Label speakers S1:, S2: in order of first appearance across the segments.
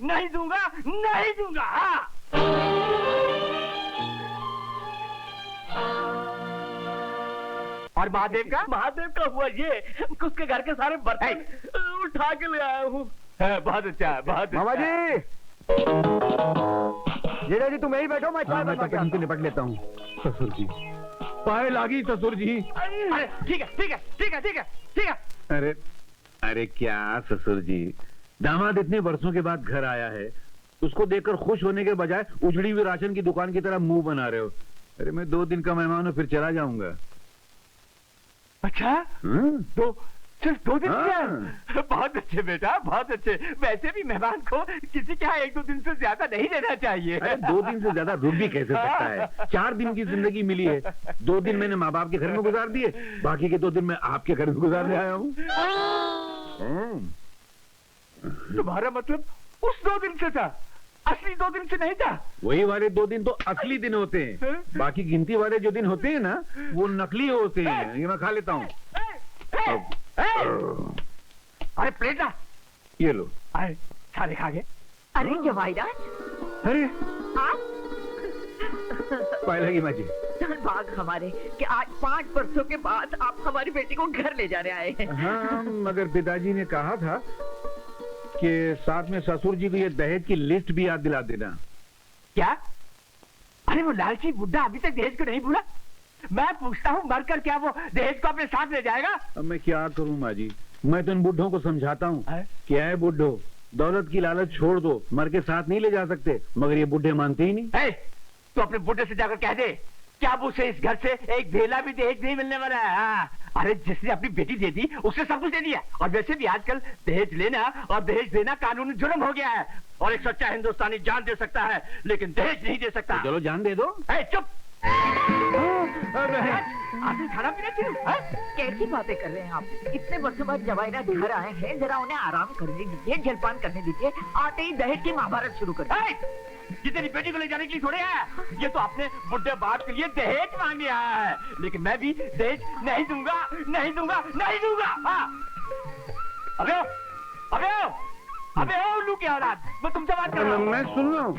S1: नहीं दूंगा, नहीं दूंगा। हाँ। और महादेव का हुआ ये, उसके घर के सारे बर्तन उठा के ले आया हूँ। बहुत अच्छा है, बहुत
S2: मामा जी, जीजा जी तुम यही बैठो, मैं चाय बनवा के
S3: इनसे निपट लेता हूँ। ससुर जी, पाए लागी ससुर जी।
S1: अरे ठीक है, ठीक है, ठीक है, ठीक है, ठीक है।
S3: अरे अरे क्या ससुर जी, दामाद इतने वर्षों के बाद घर आया है, उसको देखकर खुश होने के बजाय उजड़ी हुई राशन की दुकान की तरह मुंह बना रहे हो। अरे मैं 2 दिन का मेहमान हूँ, फिर चला जाऊंगा।
S1: अच्छा, तो सिर्फ 2 दिन क्या? बहुत अच्छे बेटा, बहुत अच्छे। वैसे भी मेहमान को किसी के यहाँ 1-2 दिन से ज्यादा नहीं रहना चाहिए।
S3: अरे 2 दिन से ज्यादा रुक भी कैसे सकता है? 4 दिन की जिंदगी मिली है, 2 दिन मैंने माँ बाप के घर में गुजार दिए, बाकी के 2 दिन मैं आपके घर में गुजारने आया हूँ।
S1: तुम्हारा मतलब उस 2 दिन से था, असली 2 दिन से नहीं था?
S3: वही वाले 2 दिन तो असली दिन होते हैं, बाकी गिनती वाले जो दिन होते हैं ना, वो नकली होते हैं। ये मैं खा लेता हूँ।
S1: अरे प्लेट ला।
S3: ये लो।
S1: अरे सारे खा गए।
S4: अरे जवाहिराज,
S3: अरे
S4: आप
S3: पाए लगी माँ जी।
S4: भाग हमारे कि आज 5 वर्षों के बाद आप हमारी बेटी को घर ले जाने आए हैं।
S3: हाँ, मगर पिताजी ने कहा था कि साथ में ससुर जी को ये दहेज की लिस्ट भी याद दिला देना।
S1: क्या? अरे वो लालची बुड्ढा अभी तक दहेज को नहीं भूला? मैं पूछता हूँ, मरकर क्या वो दहेज को अपने साथ ले जाएगा?
S3: अब मैं क्या करूँ माँ जी, मैं तो इन बुड्ढों को समझाता हूँ। क्या है बुड्ढो, दौलत की लालच छोड़ दो, मर के साथ नहीं ले जा सकते, मगर ये बुड्ढे मानते ही नहीं।
S1: तो अपने बुड्ढे से जाकर कह दे क्या अब उसे इस घर से एक भेला भी दहेज नहीं मिलने वाला है। हाँ। अरे जिसने अपनी बेटी दे दी उसे सब कुछ दे दिया, और वैसे भी आजकल दहेज लेना और दहेज देना कानूनी जुर्म हो गया है, और एक सच्चा हिंदुस्तानी जान दे सकता है लेकिन दहेज नहीं दे सकता।
S3: तो चलो जान दे दो।
S1: चुप। आदमी खाना पीना चाहिए।
S4: कैसी बातें कर रहे हैं आप? इतने वर्षों बाद जवाहिरात घर आए हैं, जरा उन्हें आराम करने दीजिए, जलपान करने दीजिए। आते ही दहेज की महाभारत शुरू कर दी।
S1: ये तेरी बेटी को ले जाने के लिए थोड़े है, ये तो अपने बुड्ढे बाप के लिए दहेज मांगे आया है, लेकिन मैं भी दहेज नहीं दूंगा, नहीं दूंगा, नहीं दूंगा। हाँ। अबे उल्लू की औलाद, मैं तुमसे बात कर रहा हूँ।
S3: मैं सुन रहा हूँ,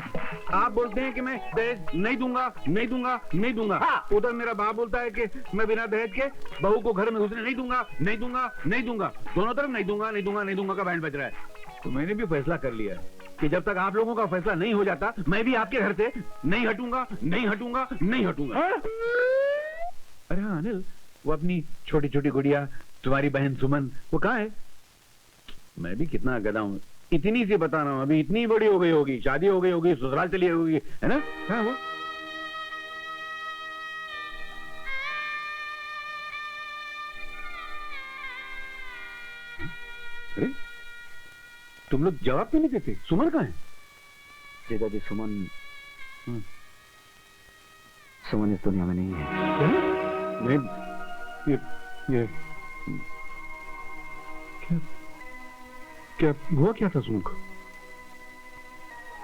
S3: आप बोलते हैं कि मैं दहेज नहीं दूंगा, नहीं दूंगा, नहीं दूंगा।
S1: हाँ।
S3: उधर मेरा बाप बोलता है कि मैं बिना दहेज के बहू को घर में घुसने नहीं दूंगा, नहीं दूंगा, नहीं दूंगा। दोनों तरफ नहीं दूंगा, नहीं दूंगा, नहीं दूंगा का बैंड बज रहा है। तो मैंने भी फैसला कर लिया है कि जब तक आप लोगों का फैसला नहीं हो जाता, मैं भी आपके घर से नहीं हटूंगा, नहीं हटूंगा, नहीं हटूंगा। अरे हाँ अनिल, वो अपनी छोटी छोटी गुड़िया, तुम्हारी बहन सुमन, वो कहाँ है? मैं भी कितना गधा हूँ, इतनी सी बता रहा हूँ, अभी इतनी बड़ी हो गई होगी, शादी हो गई होगी, ससुराल चली होगी, है ना? हाँ वो अरे तुम लोग जवाब क्यों नहीं देते? सुमन कहाँ है?
S2: जीजाजी सुमन इस दुनिया में नहीं है।
S3: मैं ये क्या हुआ, क्या था सुमन को?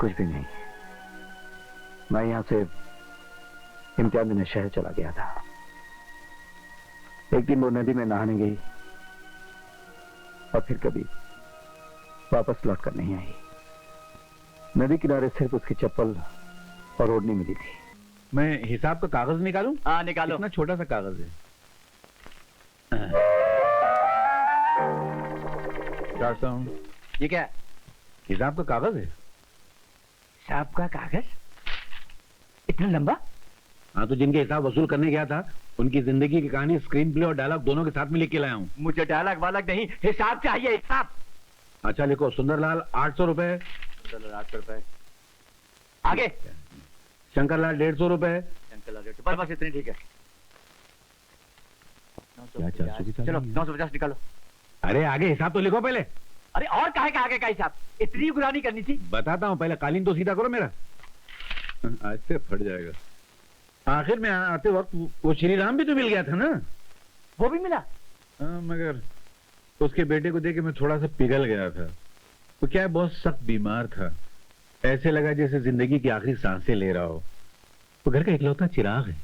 S2: कुछ भी नहीं, मैं यहाँ से इम्तिहान देने शहर चला गया था। एक दिन वो नदी में नहाने गई और फिर कभी वापस लौट कर नहीं आई। नदी किनारे सिर्फ उसकी चप्पल और ओढ़नी मिली थी।
S3: मैं हिसाब का कागज निकालूं?
S1: हाँ निकालो।
S3: इतना छोटा सा कागज है।
S1: ये क्या?
S3: हिसाब का कागज है।
S1: हिसाब का कागज? इतना लंबा?
S3: हाँ, तो जिनके हिसाब वसूल करने गया था उनकी जिंदगी की कहानी स्क्रीन प्ले और डायलॉग दोनों के साथ में लिख के लाया हूँ।
S1: मुझे डायलॉग वालॉग नहीं, हिसाब चाहिए, हिसाब।
S3: अच्छा लिखो, सुंदरलाल 800 रुपए।
S1: 800 रुपए। आगे?
S3: शंकरलाल 150 रुपए।
S1: शंकरलाल बस इतनी ठीक है। चलो 950 निकालो।
S3: अरे आगे हिसाब तो लिखो पहले।
S1: अरे और काहे का आगे का हिसाब? इतनी गुरानी करनी थी?
S3: बताता हूँ, पहले कालीन तो सीधा करो मेरा। आज से फट जाएगा। आखिर में आते वक्त वो श्री राम भी तो मिल गया था ना?
S1: वो भी मिला?
S3: मगर उसके बेटे को देख के मैं थोड़ा सा पिघल गया था। वो क्या है, बहुत सख्त बीमार था, ऐसे लगा जैसे जिंदगी की आखिरी सांसें ले रहा हो। वो घर का इकलौता चिराग है,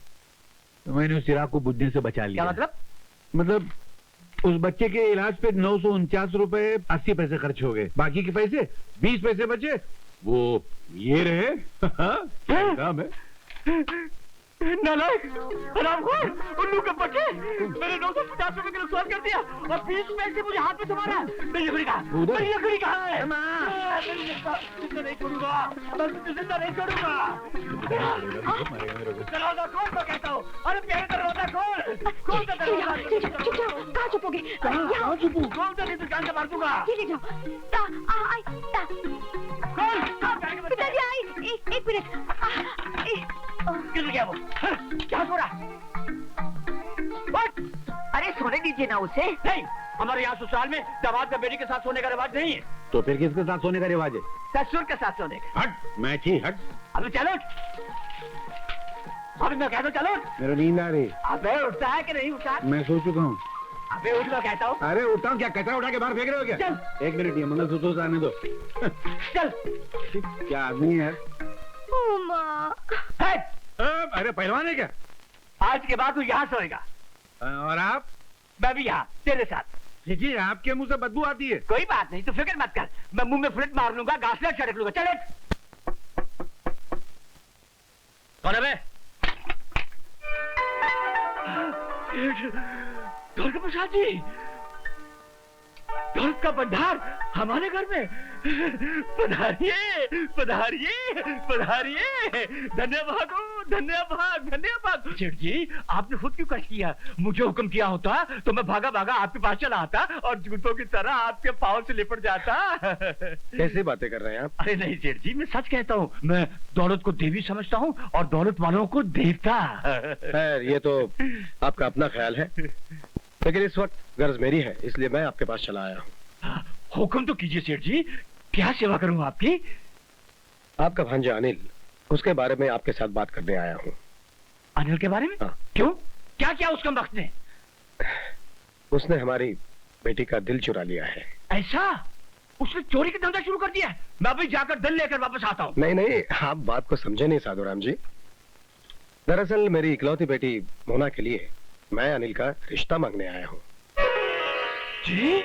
S3: तो मैंने उस चिराग को बुझने से बचा लिया।
S1: क्या मतलब?
S3: मतलब उस बच्चे के इलाज पे 949 रुपए 80 पैसे खर्च हो गए, बाकी के पैसे 20 पैसे बचे वो ये रहे। क्या काम है?
S1: नालायक, हरामखोर, उल्लू के बच्चे, मेरे 950 रुपए का नुकसान कर दिया और 20 पैसे मुझे हाथ में तुम्हारा। मेरी लकड़ी कहाँ? मेरी लकड़ी कहाँ है? मेरी जिंदा नहीं छोड़ूंगा, मैं जिंदा नहीं छोड़ूंगा। दरवाजा खोल तो कहता हूँ। अरे मेरा दरवाजा खोल, खोल तो दरवाजा।
S5: कहाँ छुपोगे?
S1: कहाँ छुपू? खोल तो नहीं तो जान से मार दूंगा।
S5: ये ले जाओ।
S1: खोल।
S5: पिताजी आई, एक मिनट।
S1: गिर गया वो। क्या छोड़ा?
S4: अरे सोने दीजिए ना उसे।
S1: नहीं, हमारे यहाँ ससुराल में दामाद का बेटी के साथ सोने का रिवाज नहीं है।
S3: तो फिर किसके साथ सोने का रिवाज है?
S1: ससुर के साथ सोने का।
S3: हट, मैं छी हट।
S1: अभी चलो, अभी मैं कहता हूँ चलो।
S3: मेरा नींद आ रही।
S1: अबे उठता है कि नहीं उठता?
S3: मैं सो चुका हूँ।
S1: अबे उठ, मैं कहता हूँ।
S3: अरे उठता हूँ क्या? कचरा उठा के बाहर फेंक रहे हो क्या?
S1: चल।
S3: एक मिनट, ये मंगलसूत्र आने दो।
S1: चल।
S3: क्या आदमी है?
S1: है?
S3: अरे पहलवान है क्या?
S1: आज के बाद तू यहाँ सोएगा
S3: और आप?
S1: मैं भी यहाँ तेरे साथ।
S3: जी, आपके मुंह से बदबू आती है।
S1: कोई बात नहीं, तू फिक्र मत कर, मैं मुंह में फ्लिट मार लूंगा, घासलेट छिड़क लूंगा। चले। कौन है बे? दुर्गा प्रसाद जी, दौलत का भंडार हमारे घर में। पधारिए, पधारिए, पधारिए। धन्यवाद हो, धन्यवाद, धन्यवाद। सेठ जी, आपने खुद क्यों कष्ट किया? मुझे हुक्म किया होता तो मैं भागा भागा आपके पास चला आता और जूतों की तरह आपके पाँव से लिपट जाता।
S3: कैसी बातें कर रहे हैं आप?
S1: अरे नहीं सेठ जी, मैं सच कहता हूँ। मैं दौलत को देवी समझता हूँ और दौलत वालों को देवता।
S6: खैर, ये तो आपका अपना ख्याल है, लेकिन इस वक्त गर्ज मेरी है, इसलिए मैं आपके पास चला आया हूँ।
S1: हुक्म तो कीजिए सेठ जी, क्या सेवा करूँ आपकी?
S6: आपका भांजा अनिल, उसके बारे में आपके साथ बात करने आया हूँ।
S1: अनिल के बारे में?
S6: हाँ।
S1: क्यों? क्या क्या उसका वक्त ने?
S6: उसने हमारी बेटी का दिल चुरा लिया है।
S1: ऐसा? उसने चोरी का धंधा शुरू कर दिया है? मैं अभी जाकर दिल लेकर वापस आता हूँ।
S6: नहीं नहीं, आप बात को समझे नहीं साधुराम जी। दरअसल मेरी इकलौती बेटी मोना के लिए मैं अनिल का रिश्ता मांगने आया हूँ।
S1: जी?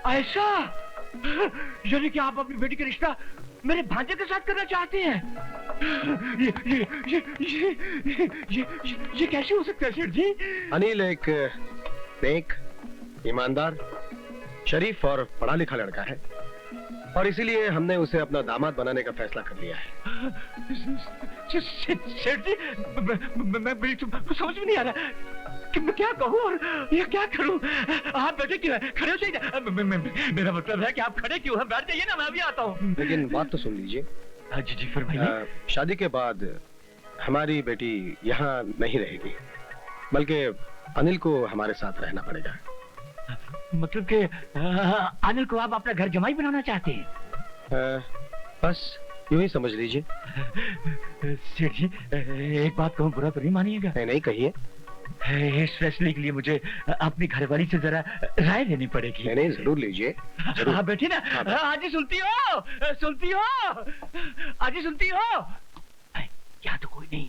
S1: ऐसा? यानी कि आप अपनी बेटी का रिश्ता मेरे भांजे के साथ करना चाहते हैं? ये कैसे हो सकता है सेठ जी?
S6: अनिल एक नेक, ईमानदार, शरीफ और पढ़ा लिखा लड़का है और इसीलिए हमने उसे अपना दामाद बनाने का फैसला कर लिया है।
S1: सेठ जी, मैं समझ में नहीं आ रहा कि मैं क्या कहूँ और या क्या करूँ। आप बैठे क्यों हैं? खड़े हो जाइए। मेरा मतलब है कि आप खड़े क्यों हैं? बैठ जाइए ना, मैं भी आता हूँ।
S6: लेकिन बात तो सुन लीजिए।
S1: जी जी फरमाइए।
S6: शादी के बाद हमारी बेटी यहाँ नहीं रहेगी, बल्कि अनिल को हमारे साथ रहना पड़ेगा।
S1: मतलब कि अनिल को आप अपना घर जमाई बनाना चाहते हैं?
S6: बस यूं ही समझ लीजिए।
S1: सेठ जी, एक बात कहूँ, बुरा तो नहीं मानिएगा?
S6: नहीं नहीं, कहिए।
S1: इस फैसले के लिए मुझे अपनी घरवाली से जरा राय लेनी पड़ेगी।
S6: नहीं नहीं, जरूर लीजिए।
S1: हाँ बैठी ना। आज ही सुनती हो, सुनती हो, आज ही सुनती हो। यहाँ तो कोई नहीं।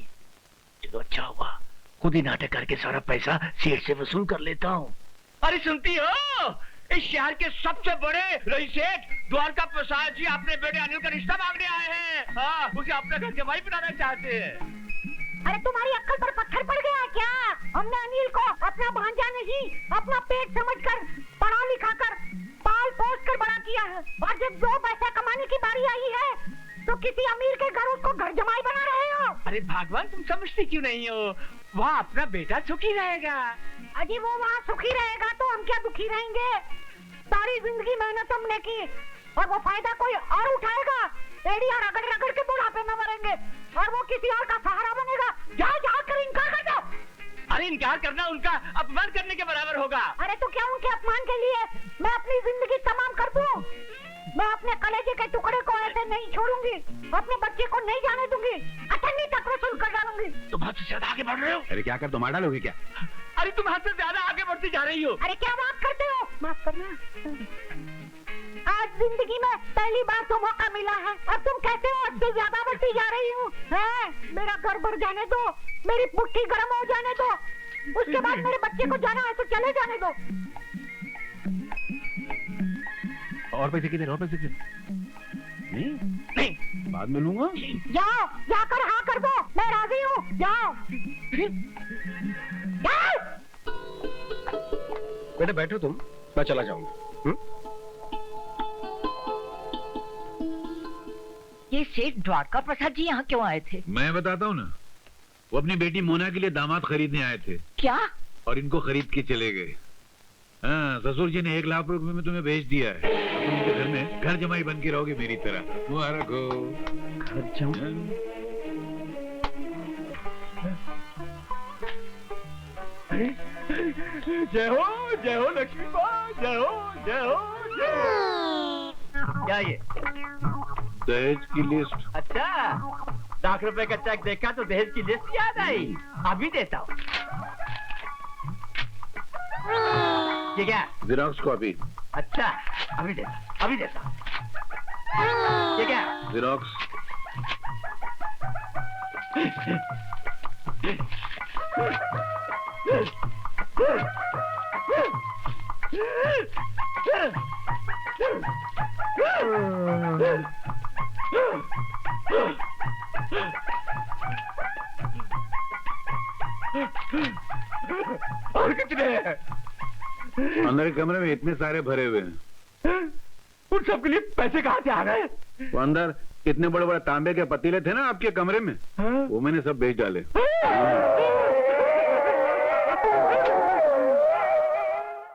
S1: चलो अच्छा हुआ, खुद ही नाटक करके सारा पैसा सेठ से वसूल कर लेता हूँ। अरे सुनती हो, इस शहर के सबसे बड़े रईस सेठ द्वारका प्रसाद जी अपने बेटे अनिल का रिश्ता मांगने आए हैं। हाँ, उसे अपना घर जमाई बनाना चाहते हैं।
S5: अरे तुम्हारी अक्ल पर पत्थर पड़ गया क्या? हमने अनिल को अपना भांजा नहीं, अपना पेट समझकर पढ़ा लिखा कर पाल पोस कर बड़ा किया है और जब 2 पैसा कमाने की बारी आई है तो किसी अमीर के घर उसको घर जमाई बना रहे हो।
S1: अरे भगवान, तुम समझती क्यों नहीं हो? वहाँ अपना बेटा सुखी रहेगा।
S5: अजी वो वहाँ सुखी रहेगा तो हम क्या दुखी रहेंगे? सारी जिंदगी मेहनत हमने की और वो फायदा कोई और उठाएगा? एड़ी और रगड़ रगड़ के बुढ़ापे में मरेंगे और वो किसी और का सहारा बनेगा। जाओ जाओ कर इनकार कर दो।
S1: अरे इनकार करना उनका अपमान करने के बराबर होगा।
S5: अरे तो क्या उनके अपमान के लिए मैं अपनी जिंदगी तमाम कर दूं? मैं अपने कलेजे के टुकड़े को ऐसे नहीं छोड़ूंगी, अपने बच्चे को नहीं जाने दूंगी, अठन्नी तक वसूल कर डालूंगी।
S1: तुम हद से ज्यादा आगे बढ़ रहे हो।
S3: अरे क्या कर, तुम मार डालोगे क्या?
S1: अरे तुम हद से ज्यादा आगे बढ़ती जा रही हो।
S5: अरे क्या बात करते हो? माफ करना, आज जिंदगी में पहली बार तो मौका मिला है। अब तुम कहते हो हद से ज्यादा बढ़ती जा रही हूँ। मेरा घर भर जाने दो, मेरी पुट्ठी गर्म हो जाने दो, उसके बाद मेरे बच्चे को जाना है तो चले जाने दो।
S3: और पैसे किधर, और पैसे किधर? नहीं
S1: नहीं।
S3: बाद में लूंगा।
S5: जाओ, जाकर हाँ कर दो, मैं राजी हूँ, जाओ। जाओ।
S6: बेटा बैठो तुम, मैं चला जाऊंगा।
S4: ये सेठ द्वारका प्रसाद जी यहाँ क्यों आए थे?
S3: मैं बताता हूँ ना, वो अपनी बेटी मोना के लिए दामाद खरीदने आए थे
S4: क्या?
S3: और इनको खरीद के चले गए। हाँ, ससुर जी ने 1 लाख रुपए में तुम्हें भेज दिया है। तुम उनके घर में घर जमाई बन के रहोगे मेरी तरह। मुबारक हो।
S2: घर जमाई?
S1: जय हो लक्ष्मी माँ, जय हो क्या ये?
S3: दहेज की लिस्ट।
S1: अच्छा, ₹1,00,000 का चेक देखा तो दहेज की लिस्ट याद आई। अभी देता हूँ। ये क्या?
S3: Xerox copy.
S1: अच्छा, अभी देता। ये क्या?
S3: जेरॉक्स।
S1: और कितने हैं?
S3: अंदर के कमरे में इतने सारे भरे हुए हैं।
S1: उन सबके लिए पैसे कहाँ से आ गए?
S3: वो अंदर इतने बड़े बड़े तांबे के पतीले थे ना आपके कमरे में, वो मैंने सब बेच डाले।